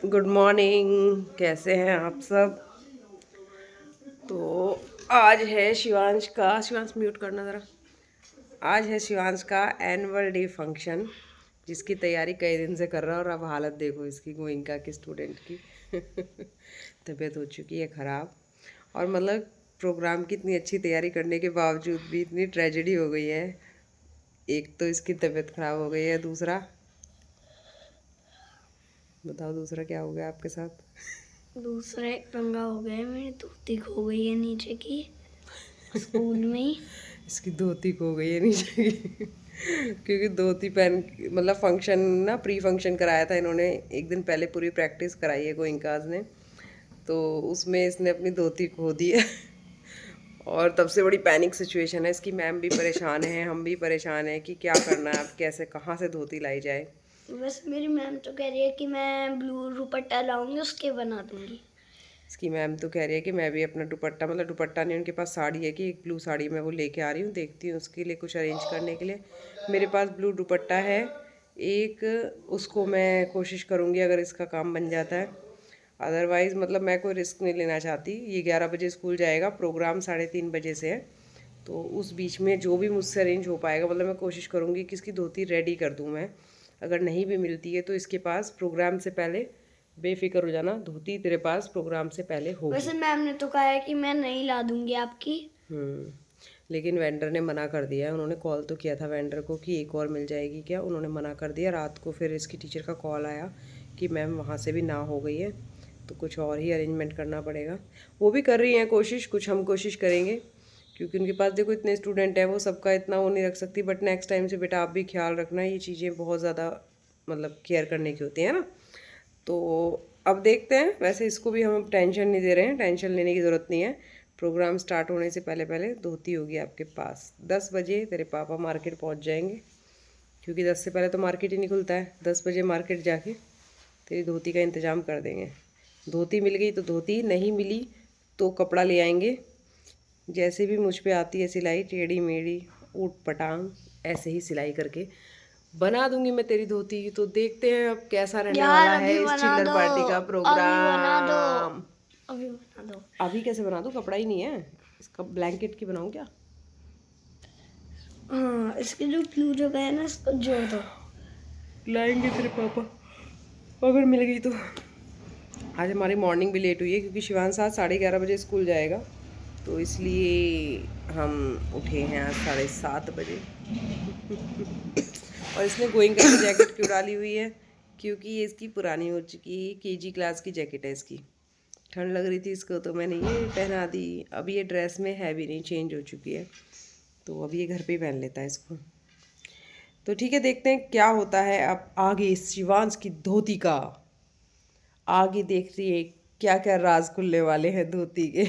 Good morning. कैसे हैं आप सब? तो आज है शिवांश म्यूट करना ज़रा। आज है शिवांश का एनुअल डे फंक्शन, जिसकी तैयारी कई दिन से कर रहा है। और अब हालत देखो इसकी, गोइंका की स्टूडेंट की तबीयत हो चुकी है ख़राब। और मतलब प्रोग्राम की इतनी अच्छी तैयारी करने के बावजूद भी इतनी ट्रेजेडी हो गई है। एक तो इसकी तबीयत ख़राब हो गई है, दूसरा बताओ दूसरा क्या हो गया आपके साथ? दूसरा एक पंगा हो गया है, मेरी धोती खो गई है नीचे की स्कूल में ही। इसकी धोती खो गई है नीचे की क्योंकि धोती पहन मतलब फंक्शन ना, प्री फंक्शन कराया था इन्होंने, एक दिन पहले पूरी प्रैक्टिस कराई है गोइंकाज ने, तो उसमें इसने अपनी धोती खो दी है और तब से बड़ी पैनिक सिचुएशन है इसकी। मैम भी परेशान है, हम भी परेशान हैं कि क्या करना है अब, कैसे कहाँ से धोती लाई जाए। बस मेरी मैम तो कह रही है कि मैं ब्लू दुपट्टा लाऊंगी, उसके बना दूंगी। इसकी मैम तो कह रही है कि मैं भी अपना दुपट्टा, मतलब दुपट्टा नहीं, उनके पास साड़ी है कि एक ब्लू साड़ी मैं वो लेके आ रही हूँ, देखती हूँ उसके लिए कुछ अरेंज करने के लिए। मेरे पास ब्लू दुपट्टा है एक, उसको मैं कोशिश करूँगी अगर इसका काम बन जाता है। अदरवाइज़ मतलब मैं कोई रिस्क नहीं लेना चाहती। ये 11 बजे स्कूल जाएगा, प्रोग्राम 3:30 बजे से है, तो उस बीच में जो भी मुझसे अरेंज हो पाएगा, मतलब मैं कोशिश करूँगी कि इसकी धोती रेडी कर दूँ मैं। अगर नहीं भी मिलती है तो इसके पास प्रोग्राम से पहले, बेफिक्र हो जाना, धोती तेरे पास प्रोग्राम से पहले होगी। वैसे मैम ने तो कहा है कि मैं नहीं ला दूंगी आपकी। लेकिन वेंडर ने मना कर दिया है। उन्होंने कॉल तो किया था वेंडर को कि एक और मिल जाएगी क्या, उन्होंने मना कर दिया। रात को फिर इसकी टीचर का कॉल आया कि मैम वहाँ से भी ना हो गई है, तो कुछ और ही अरेंजमेंट करना पड़ेगा। वो भी कर रही हैं कोशिश, कुछ हम कोशिश करेंगे, क्योंकि उनके पास देखो इतने स्टूडेंट हैं, वो सबका इतना वो नहीं रख सकती। बट नेक्स्ट टाइम से बेटा आप भी ख्याल रखना, ये चीज़ें बहुत ज़्यादा मतलब केयर करने की होती हैं ना। तो अब देखते हैं। वैसे इसको भी हम टेंशन नहीं दे रहे हैं, टेंशन लेने की ज़रूरत नहीं है। प्रोग्राम स्टार्ट होने से पहले पहले धोती होगी आपके पास। 10 बजे तेरे पापा मार्केट पहुंच जाएंगे, क्योंकि 10 से पहले तो मार्केट ही नहीं खुलता है। 10 बजे मार्केट जाके तेरी धोती का इंतज़ाम कर देंगे। धोती मिल गई तो धोती, नहीं मिली तो कपड़ा ले आएंगे। जैसे भी मुझ पे आती है सिलाई, टेढ़ी मेढ़ी ऊट पटांग ऐसे ही सिलाई करके बना दूंगी मैं तेरी धोती। तो देखते हैं अब कैसा रहने यार वाला है अभी इस बना चिल्लर दो, पार्टी का अभी बना दो, प्रोग्राम। अभी बना दो। अभी कैसे बना दूँ, कपड़ा ही नहीं है इसका। ब्लैंकेट की बनाऊँ क्या? हाँ, इसकी जो ब्लू जगह है ना, इसको जोड़ दो। लाएंगे तेरे पापा अगर मिल गई तो। आज हमारी मॉर्निंग भी लेट हुई है, क्योंकि शिवांश आज 11:30 बजे स्कूल जाएगा, तो इसलिए हम उठे हैं आज 7:30 बजे और इसने गोइंका की जैकेट क्यों डाली हुई है? क्योंकि ये इसकी पुरानी हो चुकी है, KG क्लास की जैकेट है इसकी। ठंड लग रही थी इसको, तो मैंने ये पहना दी। अब ये ड्रेस में है भी नहीं, चेंज हो चुकी है, तो अब ये घर पे ही पहन लेता है इसको। तो ठीक है, देखते हैं क्या होता है अब आगे शिवांश की धोती का। आगे देख रही है क्या क्या राज खुलने वाले हैं धोती के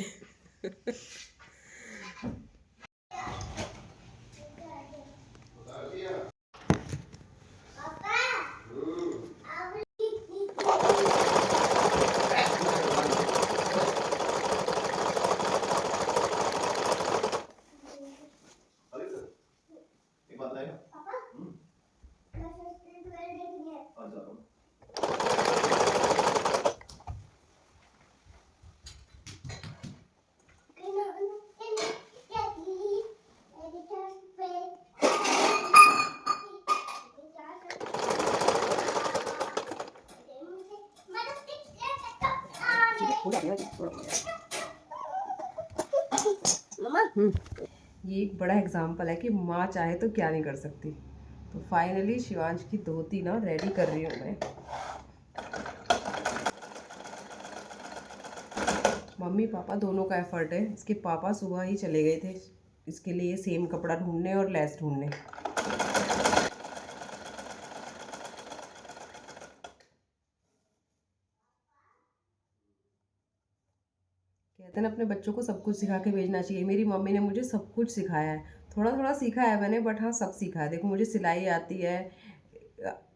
ये एक बड़ा एग्जाम्पल है कि माँ चाहे तो क्या नहीं कर सकती। तो फाइनली शिवांश की धोती ना रेडी कर रही हूँ मैं। मम्मी पापा दोनों का एफर्ट है। इसके पापा सुबह ही चले गए थे इसके लिए सेम कपड़ा ढूंढने और लेस ढूंढने। कहते हैं ना, अपने बच्चों को सब कुछ सिखा के भेजना चाहिए। मेरी मम्मी ने मुझे सब कुछ सिखाया है, थोड़ा थोड़ा सीखा है मैंने, बट हाँ सब सीखा है। देखो मुझे सिलाई आती है,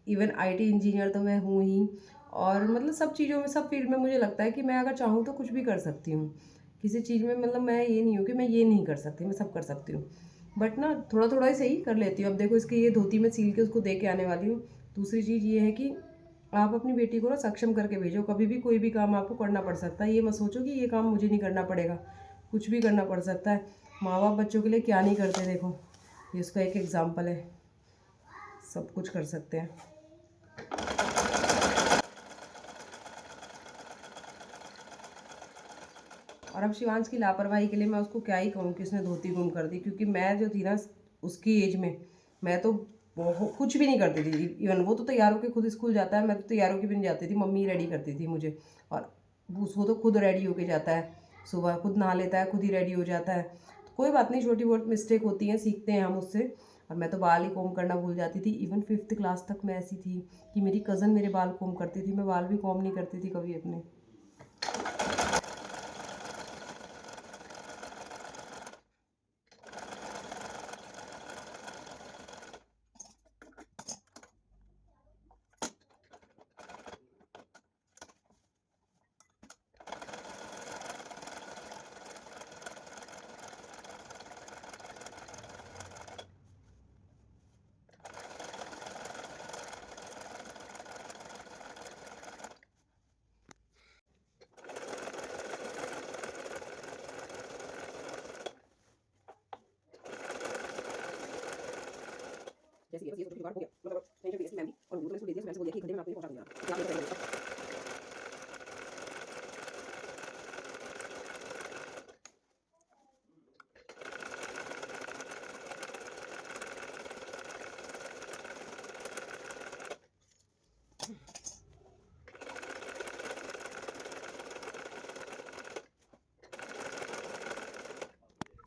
इवन IT इंजीनियर तो मैं हूँ ही, और मतलब सब चीज़ों में, सब फील्ड में मुझे लगता है कि मैं अगर चाहूँ तो कुछ भी कर सकती हूँ किसी चीज़ में। मतलब मैं ये नहीं हूँ कि मैं ये नहीं कर सकती, मैं सब कर सकती हूँ, बट ना थोड़ा थोड़ा ही सही कर लेती हूँ। अब देखो इसकी ये धोती में सील के उसको दे के आने वाली हूँ। दूसरी चीज़ ये है कि आप अपनी बेटी को ना सक्षम करके भेजो, कभी भी कोई भी काम आपको करना पड़ सकता है। ये मत सोचो कि ये काम मुझे नहीं करना पड़ेगा, कुछ भी करना पड़ सकता है। माँ बाप बच्चों के लिए क्या नहीं करते, देखो ये इसका एक एग्जाम्पल है, सब कुछ कर सकते हैं। और अब शिवांश की लापरवाही के लिए मैं उसको क्या ही कहूँ कि उसने धोती गुम कर दी, क्योंकि मैं जो थी ना उसकी एज में, मैं तो बहुत कुछ भी नहीं करती थी। इवन वो तो तैयार होकर खुद स्कूल जाता है, मैं तो तैयार होकर भी नहीं जाती थी, मम्मी रेडी करती थी मुझे। और उसको तो खुद रेडी होके जाता है, सुबह खुद नहा लेता है, खुद ही रेडी हो जाता है। तो कोई बात नहीं, छोटी बहुत मिस्टेक होती हैं, सीखते हैं हम उससे। और मैं तो बाल ही कॉम करना भूल जाती थी। इवन 5th क्लास तक मैं ऐसी थी कि मेरी कज़न मेरे बाल कॉम करती थी, मैं बाल भी कॉम नहीं करती थी कभी अपने। जैसे ये बस ये हो गया, मतलब टेंशन फ्री मैम भी, और वो तो मैंने दे दिया, मैंने बोल दिया कि घंटे में आपको ये पहुंचा दूंगा, आप ये करेंगे।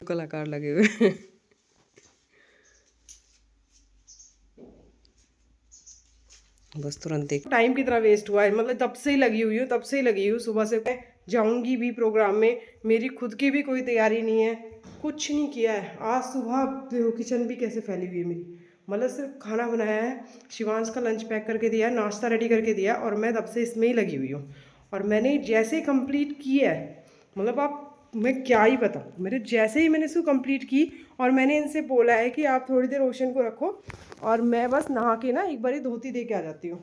कलाकार लगे हुए बस तुरंत देख, टाइम कितना वेस्ट हुआ है, मतलब तब से ही लगी हुई हूँ, तब से ही लगी हुई, सुबह से मैं जाऊंगी भी प्रोग्राम में, मेरी खुद की भी कोई तैयारी नहीं है, कुछ नहीं किया है। आज सुबह देखो किचन भी कैसे फैली हुई है मेरी, मतलब सिर्फ खाना बनाया है, शिवांश का लंच पैक करके दिया, नाश्ता रेडी करके दिया, और मैं तब से इसमें ही लगी हुई हूँ। और मैंने जैसे कंप्लीट किया है, मतलब आप मैं क्या ही बताऊँ, मेरे जैसे ही मैंने इसको कंप्लीट की, और मैंने इनसे बोला है कि आप थोड़ी देर ओशन को रखो, और मैं बस नहा के ना एक बार ही धोती दे के आ जाती हूँ।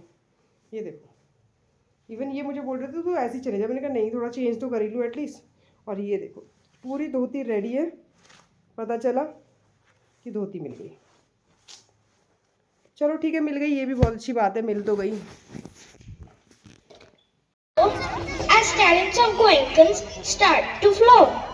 ये देखो, इवन ये मुझे बोल रहे थे तो ऐसे ही चले जा, मैंने कहा नहीं, थोड़ा चेंज तो कर ही लूँ एटलीस्ट। और ये देखो पूरी धोती रेडी है, पता चला कि धोती मिल गई। चलो ठीक है, मिल गई, ये भी बहुत अच्छी बात है, मिल तो गई। As talents of Goenkans start to flow.